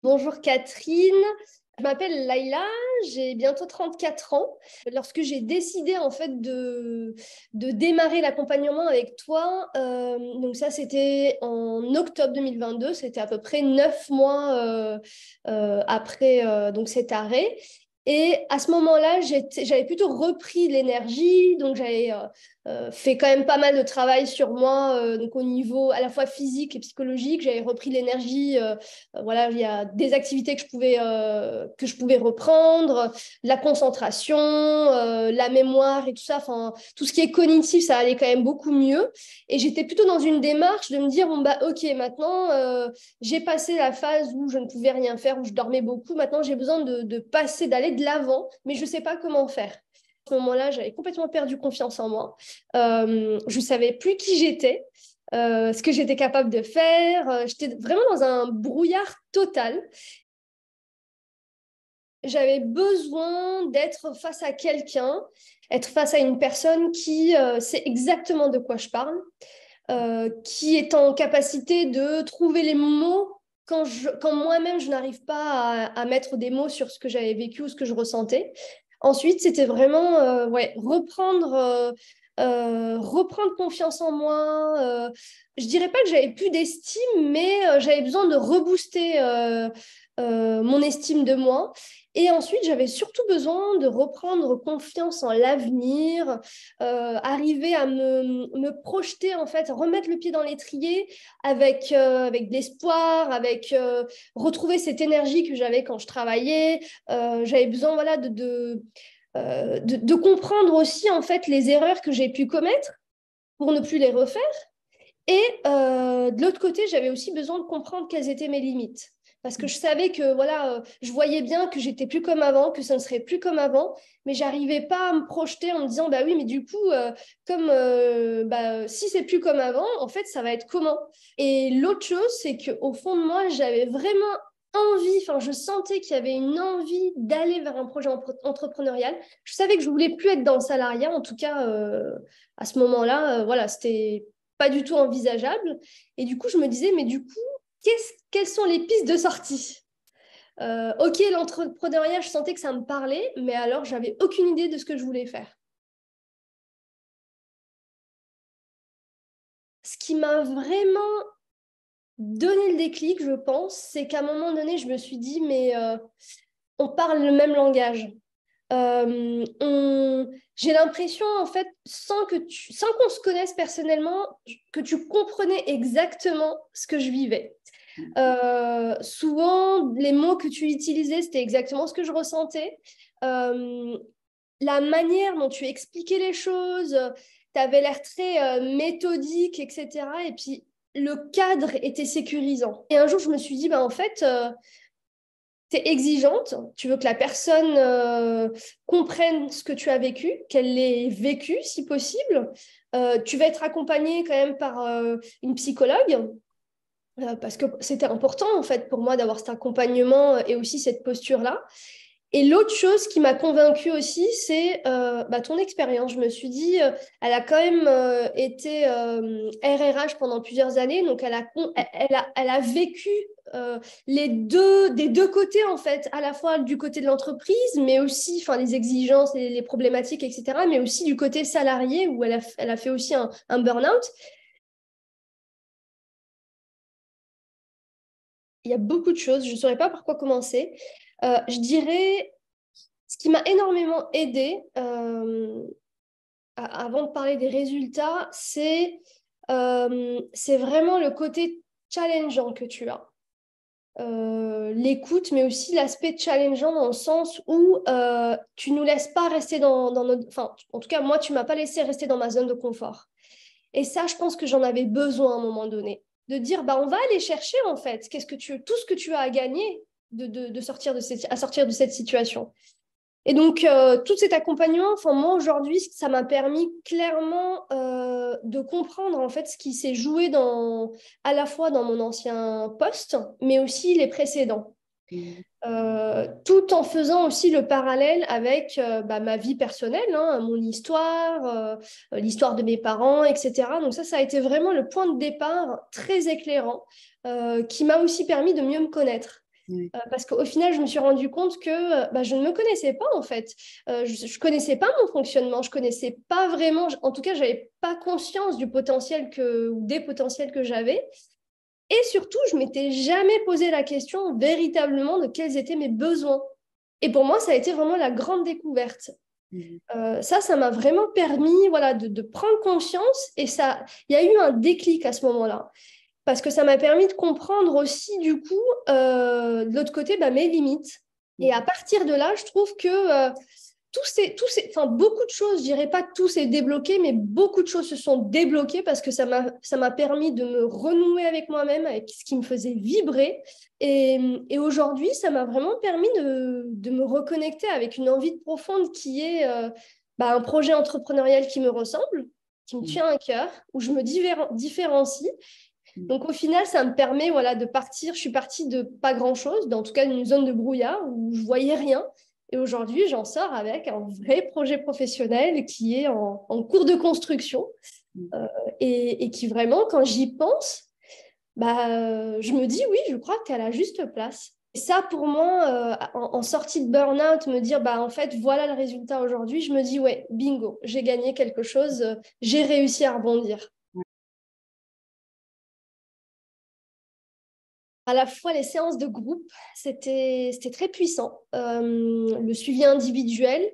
Bonjour Catherine, je m'appelle Laïla, j'ai bientôt 34 ans. Lorsque j'ai décidé en fait de démarrer l'accompagnement avec toi, donc ça c'était en octobre 2022, c'était à peu près 9 mois après donc cet arrêt. Et à ce moment-là, j'avais plutôt repris de l'énergie, donc j'avais fait quand même pas mal de travail sur moi, donc au niveau à la fois physique et psychologique. J'avais repris de l'énergie. Voilà, il y a des activités que je pouvais reprendre, la concentration, la mémoire et tout ça. Enfin, tout ce qui est cognitif, ça allait quand même beaucoup mieux. Et j'étais plutôt dans une démarche de me dire, bon, bah, ok, maintenant, j'ai passé la phase où je ne pouvais rien faire, où je dormais beaucoup. Maintenant, j'ai besoin de passer, d'aller de l'avant, mais je ne sais pas comment faire. À ce moment-là, j'avais complètement perdu confiance en moi. Je ne savais plus qui j'étais, ce que j'étais capable de faire. J'étais vraiment dans un brouillard total. J'avais besoin d'être face à quelqu'un, être face à une personne qui sait exactement de quoi je parle, qui est en capacité de trouver les mots quand moi-même je n'arrive pas à mettre des mots sur ce que j'avais vécu ou ce que je ressentais. Ensuite, c'était vraiment ouais, reprendre confiance en moi. Je dirais pas que j'avais plus d'estime, mais j'avais besoin de rebooster mon estime de moi. Et ensuite, j'avais surtout besoin de reprendre confiance en l'avenir, arriver à me projeter, en fait, remettre le pied dans l'étrier avec de l'espoir, retrouver cette énergie que j'avais quand je travaillais. J'avais besoin voilà, de comprendre aussi, en fait, les erreurs que j'ai pu commettre pour ne plus les refaire. Et de l'autre côté, j'avais aussi besoin de comprendre quelles étaient mes limites. Parce que je savais que, voilà, je voyais bien que j'étais plus comme avant, que ça ne serait plus comme avant, mais j'arrivais pas à me projeter en me disant, bah oui, mais du coup, si c'est plus comme avant, en fait, ça va être comment? Et l'autre chose, c'est qu'au fond de moi, j'avais vraiment envie, enfin, je sentais qu'il y avait une envie d'aller vers un projet entrepreneurial. Je savais que je voulais plus être dans le salariat, en tout cas, à ce moment-là, voilà, c'était pas du tout envisageable. Et du coup, je me disais, mais du coup, quelles sont les pistes de sortie? Ok, l'entrepreneuriat, je sentais que ça me parlait, mais alors, j'avais aucune idée de ce que je voulais faire. Ce qui m'a vraiment donné le déclic, je pense, c'est qu'à un moment donné, je me suis dit, mais on parle le même langage. J'ai l'impression, en fait, sans qu'on se connaisse personnellement, que tu comprenais exactement ce que je vivais. Souvent, les mots que tu utilisais, c'était exactement ce que je ressentais. Euh, la manière dont tu expliquais les choses, tu avais l'air très méthodique, etc. Et puis, le cadre était sécurisant. Et un jour, je me suis dit, bah, en fait, tu es exigeante, tu veux que la personne comprenne ce que tu as vécu, qu'elle l'ait vécu si possible. Tu vas être accompagnée quand même par une psychologue parce que c'était important en fait pour moi d'avoir cet accompagnement et aussi cette posture-là. Et l'autre chose qui m'a convaincue aussi, c'est ton expérience. Je me suis dit, elle a quand même été RRH pendant plusieurs années, donc elle a vécu des deux côtés, en fait, à la fois du côté de l'entreprise, mais aussi enfin, les exigences, les problématiques, etc., mais aussi du côté salarié, où elle a fait aussi un burn-out. Il y a beaucoup de choses, je ne saurais pas par quoi commencer. Je dirais, ce qui m'a énormément aidé avant de parler des résultats, c'est vraiment le côté challengeant que tu as. L'écoute, mais aussi l'aspect challengeant dans le sens où tu ne nous laisses pas rester dans notre... Enfin, en tout cas, moi, tu ne m'as pas laissé rester dans ma zone de confort. Et ça, je pense que j'en avais besoin à un moment donné. De dire, bah, on va aller chercher, en fait, tout ce que tu as à gagner de sortir à sortir de cette situation. Et donc, tout cet accompagnement, enfin, moi, aujourd'hui, ça m'a permis clairement de comprendre, en fait, ce qui s'est joué à la fois dans mon ancien poste, mais aussi les précédents. Tout en faisant aussi le parallèle avec ma vie personnelle, hein, mon histoire, l'histoire de mes parents, etc. Donc ça a été vraiment le point de départ très éclairant qui m'a aussi permis de mieux me connaître. Parce qu'au final, je me suis rendu compte que je ne me connaissais pas en fait. Je ne connaissais pas mon fonctionnement, je ne connaissais pas vraiment, en tout cas, je n'avais pas conscience du potentiel ou des potentiels que j'avais. Et surtout, je m'étais jamais posé la question véritablement de quels étaient mes besoins. Et pour moi, ça a été vraiment la grande découverte. Ça m'a vraiment permis voilà, de prendre conscience et il y a eu un déclic à ce moment-là. Parce que ça m'a permis de comprendre aussi, du coup, de l'autre côté, mes limites. Et à partir de là, je trouve que enfin, beaucoup de choses, je dirais pas que tout s'est débloqué, mais beaucoup de choses se sont débloquées parce que ça m'a permis de me renouer avec moi-même, avec ce qui me faisait vibrer. Et aujourd'hui, ça m'a vraiment permis de me reconnecter avec une envie profonde qui est un projet entrepreneurial qui me ressemble, qui me tient à cœur, où je me différencie. Donc au final, ça me permet voilà, de partir. Je suis partie de pas grand-chose, en tout cas d'une zone de brouillard où je voyais rien. Et aujourd'hui, j'en sors avec un vrai projet professionnel qui est en cours de construction et qui vraiment, quand j'y pense, je me dis oui, je crois que tu es à la juste place. Et ça, pour moi, en sortie de burn-out, me dire, en fait, voilà le résultat aujourd'hui, je me dis, ouais, bingo, j'ai gagné quelque chose, j'ai réussi à rebondir. À la fois, les séances de groupe, c'était très puissant. Le suivi individuel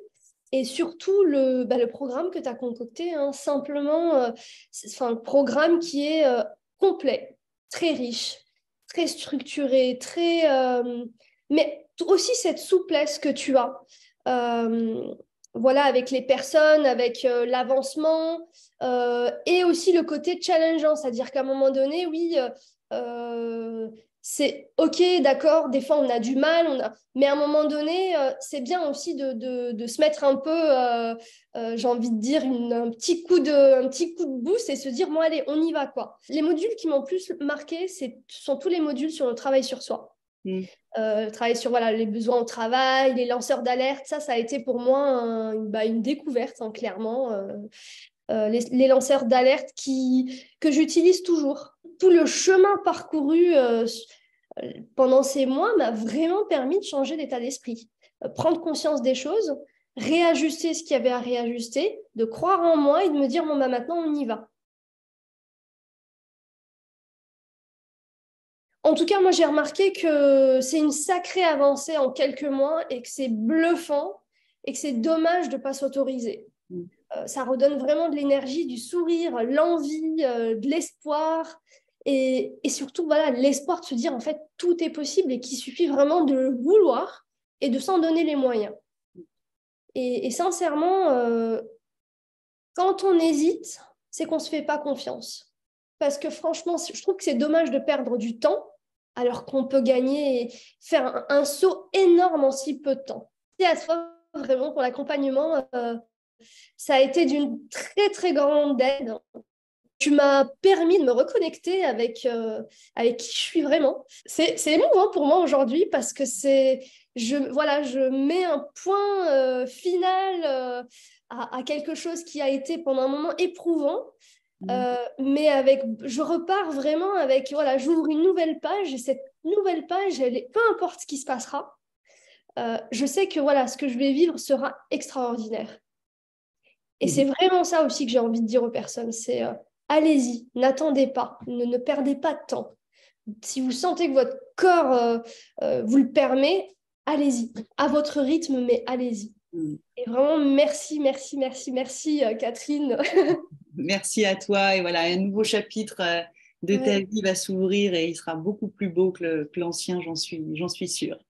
et surtout le programme que tu as concocté, hein, simplement, c'est un programme qui est complet, très riche, très structuré, mais aussi cette souplesse que tu as. Voilà, avec les personnes, avec l'avancement et aussi le côté challengeant, c'est-à-dire qu'à un moment donné, oui, c'est OK, d'accord, des fois on a du mal, mais à un moment donné, c'est bien aussi de se mettre un peu, j'ai envie de dire, un petit coup de boost et se dire, bon, allez, on y va, quoi. Les modules qui m'ont plus marqué, ce sont tous les modules sur le travail sur soi. Travail sur voilà, les besoins au travail, les lanceurs d'alerte, ça a été pour moi une découverte, hein, clairement. Les lanceurs d'alerte que j'utilise toujours. Tout le chemin parcouru pendant ces mois m'a vraiment permis de changer d'état d'esprit, prendre conscience des choses, réajuster ce qu'il y avait à réajuster, de croire en moi et de me dire, bon, maintenant, on y va. En tout cas, moi, j'ai remarqué que c'est une sacrée avancée en quelques mois et que c'est bluffant et que c'est dommage de ne pas s'autoriser. Ça redonne vraiment de l'énergie, du sourire, l'envie, de l'espoir et surtout, voilà, l'espoir de se dire, en fait, tout est possible et qu'il suffit vraiment de le vouloir et de s'en donner les moyens. Et sincèrement, quand on hésite, c'est qu'on ne se fait pas confiance. Parce que franchement, je trouve que c'est dommage de perdre du temps alors qu'on peut gagner et faire un saut énorme en si peu de temps. Et à toi, vraiment, pour l'accompagnement, ça a été d'une très, très grande aide. Tu m'as permis de me reconnecter avec qui je suis vraiment. C'est émouvant pour moi aujourd'hui parce que je mets un point final à quelque chose qui a été pendant un moment éprouvant. Mais je repars vraiment avec, voilà, j'ouvre une nouvelle page et cette nouvelle page, peu importe ce qui se passera, je sais que voilà, ce que je vais vivre sera extraordinaire. Et c'est vraiment ça aussi que j'ai envie de dire aux personnes, c'est allez-y, n'attendez pas, ne perdez pas de temps. Si vous sentez que votre corps vous le permet, allez-y, à votre rythme, mais allez-y. Et vraiment, merci, merci, merci, merci, Catherine. Merci à toi. Et voilà, un nouveau chapitre de ta vie va s'ouvrir et il sera beaucoup plus beau que l'ancien, j'en suis sûre.